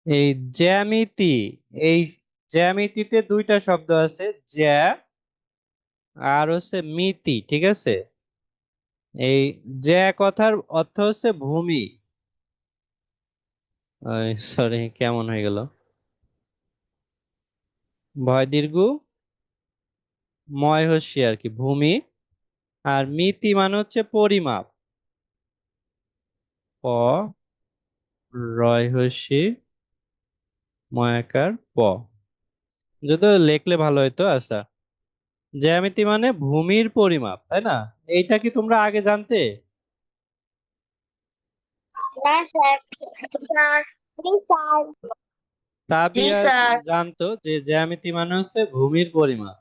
এই জ্যামিতি, এই জ্যামিতিতে দুইটা শব্দ আছে, জ্যা আর হচ্ছে মিতি, ঠিক আছে। এই জ্যা কথার অর্থ হচ্ছে ভূমি। সরি, কেমন হয়ে গেল, ভয় দীর্ঘ ময় হস্যি আর কি, ভূমি। আর মিতি মানে হচ্ছে পরিমাপ, প রয় হস্যি ময়াকার প। যদি লেখলে ভালো হতো। আচ্ছা, জ্যামিতি মানে ভূমির পরিমাপ, তাই না? এইটা কি তোমরা আগে জানতে? না স্যার। স্যার, জি স্যার। জি তাবিয়া স্যার। জানতো যে জ্যামিতি মানে হচ্ছে ভূমির পরিমাপ।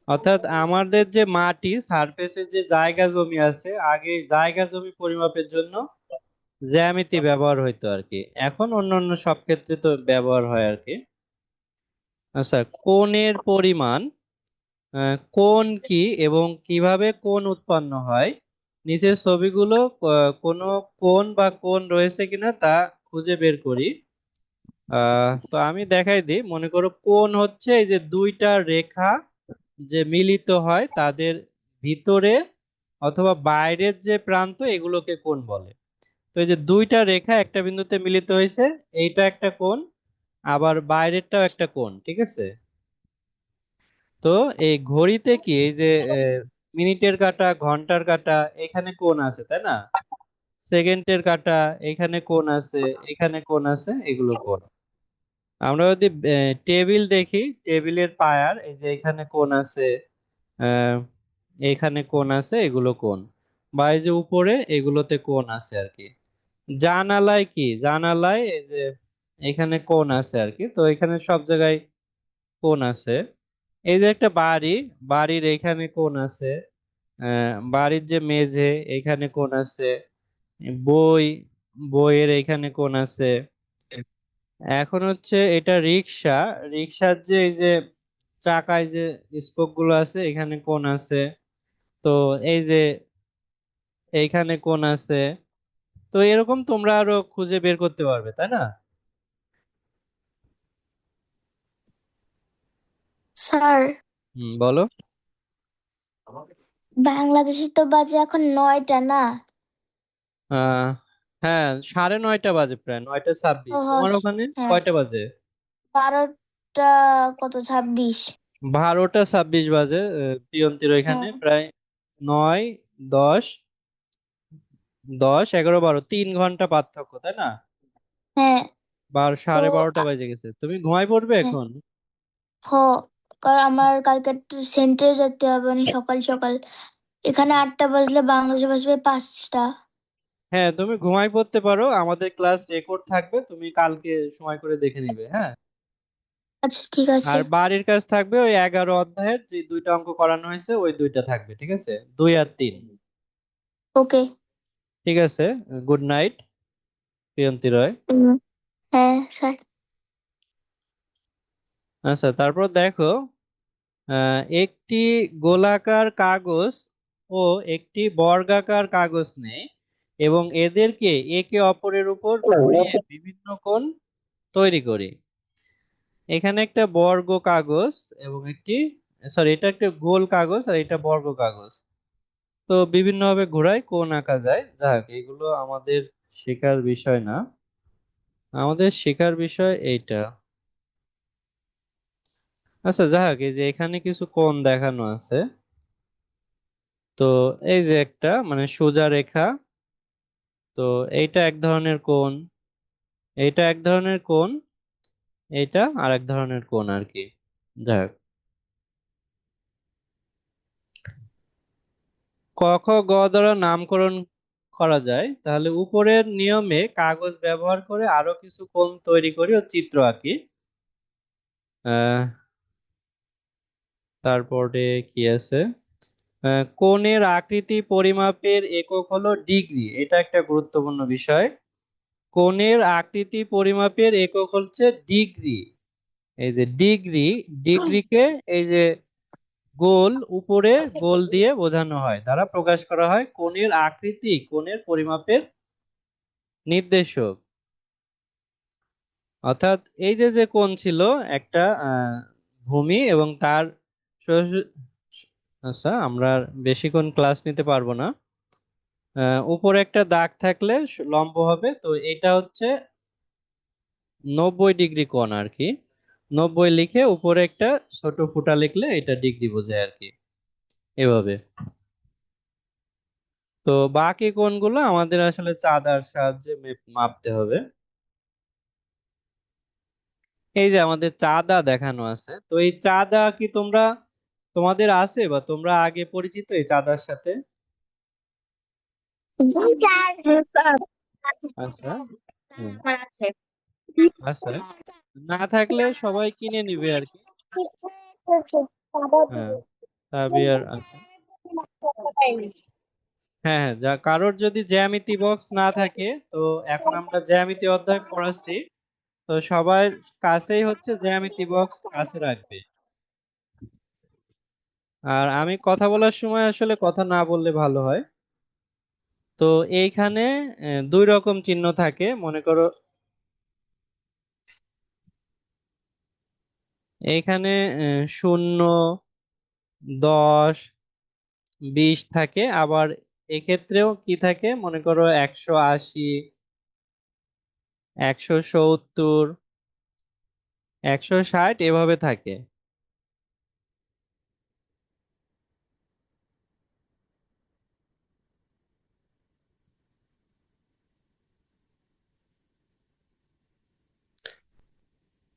অর্থাৎ আমাদের যে মাটি সারফেসের যে জায়গা জমি আছে, আগে জায়গা জমি পরিমাপের জন্য জ্যামিতি ব্যবহার হইতো আর কি। এখন অন্য অন্য সব ক্ষেত্রে তো ব্যবহার হয় আর কি। আচ্ছা, কোণের পরিমাণ, কোণ কি এবং কিভাবে কোণ উৎপন্ন হয়, নিচের ছবিগুলো কোনো কোণ বা কোণ রয়েছে কিনা তা খুঁজে বের করি। তো আমি দেখাই দিই। মনে করো কোণ হচ্ছে এই যে দুইটা রেখা যে মিলিত হয় তাদের ভিতরে অথবা বাইরের যে প্রান্ত, এগুলোকে কোণ বলে। তো এই যে দুইটা রেখা একটা বিন্দুতে মিলিত হয়েছে, এইটা একটা কোণ, আবার বাইরেরটাও একটা কোণ, ঠিক আছে। তো এই ঘড়িতে কি এই যে মিনিটের কাঁটা, ঘন্টার কাঁটা, এখানে কোণ আছে, তাই না? সেকেন্ডের কাঁটা, এখানে কোণ আছে, এখানে কোণ আছে, এগুলো কোণ। আমরা যদি টেবিল দেখি, টেবিলের পায়ার এই যে এখানে কোণ আছে, আহ, এখানে কোণ আছে, এগুলো কোণ। বা এই যে উপরে এগুলোতে কোণ আছে আর কি। জানালায় কি, জানালায় এই যে এখানে কোণ আছে আর কি। তো এখানে সব জায়গায় কোণ আছে। এই যে একটা বাড়ি, বাড়ির এখানে কোণ আছে, বাড়ির যে মেঝে এখানে কোণ আছে, বই, বইয়ের এখানে কোণ আছে। এখন হচ্ছে এটা রিক্সা, রিক্সার যে এই যে চাকায় যে স্পোক গুলো আছে, এখানে কোণ আছে। তো এই যে এইখানে কোণ আছে। তো এরকম তোমরা আরো খুঁজে বের করতে পারবে, তাই না? স্যার, বলো। বাংলাদেশে তো বাজে এখন 9টা না? আহ হ্যাঁ, 9:30 বাজে, প্রায় 9:26। ও তোমার হয়। ওখানে হ্যাঁ, কয়টা বাজে? 12টা, কত, 26? 12:26 বাজে। প্রিয়ন্তীর ওইখানে হ্যাঁ। প্রায় 9, 10, 10, 11, 12, 3 ঘন্টা পার্থক্য, তাই না? হ্যাঁ। তো 12:30 বাজে গেছে, তুমি ঘুমাই পড়বে হ্যাঁ, এখন? হ, কারণ আমার কালকে সেন্টারে যেতে হবে মানে সকাল সকাল। এখানে 8টা বাজলে বাংলাদেশে বাজবে 5টা। হ্যাঁ, তুমি ঘুমাই পড়তে পারো, আমাদের ক্লাস রেকর্ড থাকবে, তুমি কালকে সময় করে দেখে নিবে, হ্যাঁ। আচ্ছা, ঠিক আছে। আর বাড়ির কাজ থাকবে ওই 11 অধ্যায়ের যে দুইটা অঙ্ক করানো হয়েছে, ওই দুইটা থাকবে, ঠিক আছে, 2 আর 3। ওকে। ঠিক আছে, গুড নাইট, প্রিয়ন্তী রয়। হ্যাঁ স্যার। আচ্ছা, তারপর দেখো, একটি গোলাকার কাগজ ও একটি বর্গাকার কাগজ নেই এবং এদেরকে একে অপরের উপর ঘুরিয়ে বিভিন্ন কোণ তৈরি করি। এখানে একটা বর্গ কাগজ এবং একটি, সরি, এটা একটা গোল কাগজ আর এটা বর্গ কাগজ। তো বিভিন্ন ভাবে ঘোরায় কোণ আঁকা যায়। যাক, এগুলো আমাদের শেখার বিষয় না, আমাদের শেখার বিষয় এইটা। আচ্ছা, যাক, এই যে এখানে কিছু কোণ দেখানো আছে। তো এই যে একটা মানে সোজা রেখা, তো এইটা এক ধরনের কোণ, এইটা এক ধরনের কোণ, এইটা আর এক ধরনের কোণ আর কি। যাক, ক খ গ দ্বারা নামকরণ করা যায়, তাহলে উপরের নিয়মে কাগজ ব্যবহার করে আরো কিছু কোণ তৈরি করি ও চিত্র আঁকি। আহ তারপরে কি আছে, কোণের আকৃতি পরিমাপের একক হলো ডিগ্রি, এটা একটা গুরুত্বপূর্ণ বিষয়। কোণের আকৃতি পরিমাপের একক হচ্ছে ডিগ্রি। এই যে ডিগ্রি, ডিগ্রিকে এই যে গোল, উপরে গোল দিয়ে বোঝানো হয়, দ্বারা প্রকাশ করা হয় কোণের আকৃতি কোণের পরিমাপের নির্দেশক। অর্থাৎ এই যে যে কোণ ছিল একটা ভূমি এবং তার সোজা- আচ্ছা আমরা আর বেশিক্ষণ ক্লাস নিতে পারবো না। উপরে একটা দাগ থাকলে লম্ব হবে, তো এটা হচ্ছে 90 ডিগ্রি কোণ আর কি। 90 লিখে উপরে একটা ছোট ফুটা লিখলে এটা ডিগ্রি বোঝায় আর কি, এভাবে। তো বাকি কোণগুলো আমাদের আসলে চাঁদার সাহায্যে মাপতে হবে। এই যে আমাদের চাঁদা দেখানো আছে, তো এই চাঁদা কি তোমাদের আছে বা তোমরা আগে পরিচিত এই চাঁদার সাথে? আচ্ছা। হুম, আমার আছে। আচ্ছা, না থাকলে সবাই কিনে নিবে আর কি। হ্যাঁ, সাবিয়ার আছে। হ্যাঁ হ্যাঁ, যা কারোর যদি জ্যামিতি বক্স না থাকে, তো এখন আমরা জ্যামিতি অধ্যায় পড়াচ্ছি, তো সবার কাছেই হচ্ছে জ্যামিতি বক্স কাছে রাখবে। আর আমি কথা বলার সময় আসলে কথা না বললে ভালো হয়। তো এইখানে দুই রকম চিহ্ন থাকে, মনে করো এইখানে 0, 10, 20 থাকে, আবার এক্ষেত্রেও কি থাকে মনে করো 180, 170, 160 এভাবে থাকে।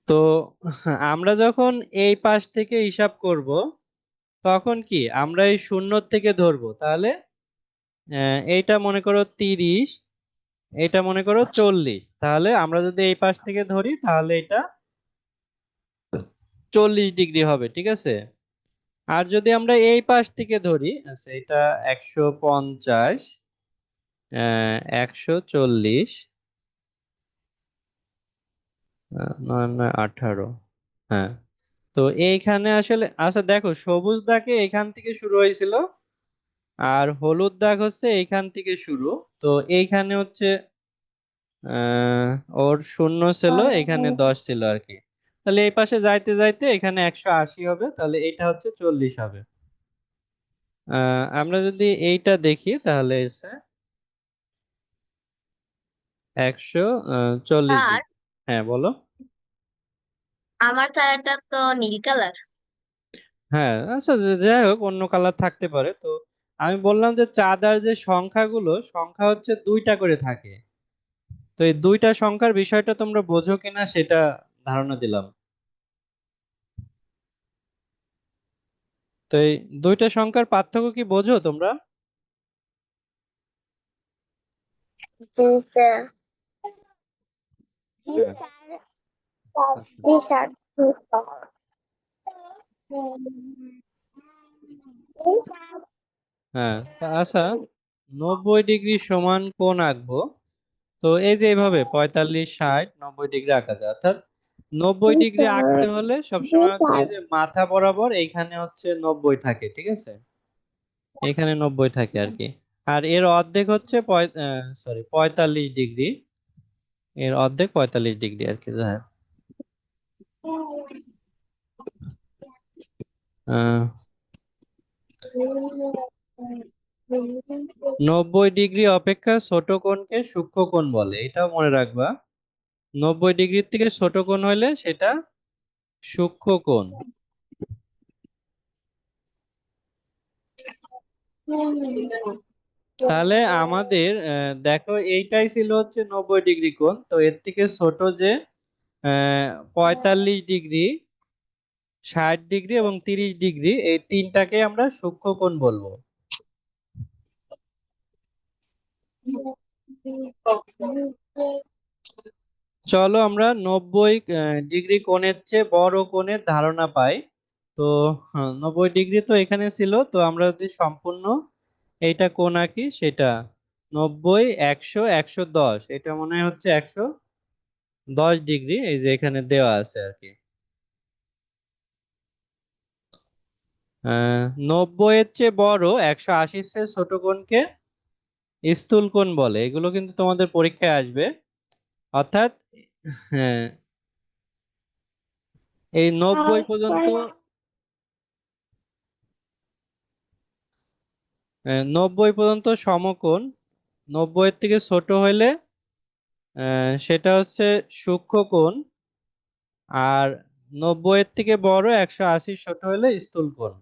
তো আমরা যখন এই পাশ থেকে হিসাব করব, তখন কি আমরা এই শূন্য থেকে ধরবো, তাহলে এইটা মনে করো 30, এটা মনে করো 40, তাহলে আমরা যদি এই পাশ থেকে ধরি তাহলে এটা 40 ডিগ্রি হবে, ঠিক আছে। আর যদি আমরা এই পাশ থেকে ধরি, আচ্ছা এটা 150, 140, 9 9 18, হ্যাঁ। তো এইখানে আসলে আচ্ছা দেখো, সবুজ দাগে এখান থেকে শুরু হয়েছিল, আর হলুদ দাগ হচ্ছে এইখান থেকে শুরু। তো এইখানে হচ্ছে আহ ওর 0 ছিল, এখানে 10 ছিল আর কি। তাহলে এই পাশে যাইতে যাইতে এখানে 180 হবে, তাহলে এটা হচ্ছে 40 হবে। আমরা যদি এইটা দেখি তাহলে এসে 140 ডিগ্রি। আর হ্যাঁ বলো। আমার ছায়াটা তো নীল কালার। হ্যাঁ আচ্ছা, যাই হোক অন্য কালার থাকতে পারে। তো আমি বললাম যে চাঁদার যে সংখ্যাগুলো, সংখ্যা হচ্ছে 2টা করে থাকে। তো এই 2টা সংখ্যার বিষয়টা তোমরা বোঝো কিনা সেটা ধারণা দিলাম। তো এই 2টা সংখ্যার পার্থক্য কি বোঝো তোমরা? হ্যাঁ আচ্ছা। হ্যাঁ তা আচ্ছা, 90 ডিগ্রি সমান কোণ আঁকবো। তো এই যে এইভাবে 45, 60, 90 ডিগ্রি আঁকা যায়। অর্থাৎ 90 ডিগ্রি আঁকতে হলে সবসময় হচ্ছে এই যে মাথা বরাবর এইখানে হচ্ছে 90 থাকে, ঠিক আছে। এখানে 90 থাকে আর কি। আর এর অর্ধেক হচ্ছে 45 ডিগ্রি, এর অর্ধেক 45 ডিগ্রি আর কি, যাই হোক। আহ 90 ডিগ্রি অপেক্ষা ছোট কোণকে সূক্ষ্ম কোণ বলে, এটাও মনে রাখবা। 90 ডিগ্রির থেকে ছোট কোণ হলে সেটা সূক্ষ্ম কোণ। তাহলে আমাদের দেখো এইটাই ছিল হচ্ছে 90 ডিগ্রি কোণ, তো এর থেকে ছোট যে 45 ডিগ্রি, 60 ডিগ্রি এবং 30 ডিগ্রি, এই তিনটাকে আমরা সূক্ষ্ম কোণ বলবো। চলো আমরা 90 ডিগ্রি কোণের চেয়ে বড় কোণের ধারণা পাই। তো 90 ডিগ্রি তো এখানে ছিল, তো আমরা যদি সম্পূর্ণ এইটা কোণ আঁকি, সেটা 90, 100, 110, এটা মনে হচ্ছে 110 ডিগ্রি, এই যে এখানে দেওয়া আছে আর কি। 90 এর চেয়ে বড়, 180-র চেয়ে ছোট কোণকে স্থূল কোণ বলে। এগুলো কিন্তু তোমাদের পরীক্ষায় আসবে। অর্থাৎ হ্যাঁ, এই 90 পর্যন্ত 90 পর্যন্ত সমকোণ, 90 এর থেকে ছোট হলে সেটা হচ্ছে সূক্ষ্মকোণ, আর 90 এর থেকে বড় 180 ছোট হলে স্থূলকোণ।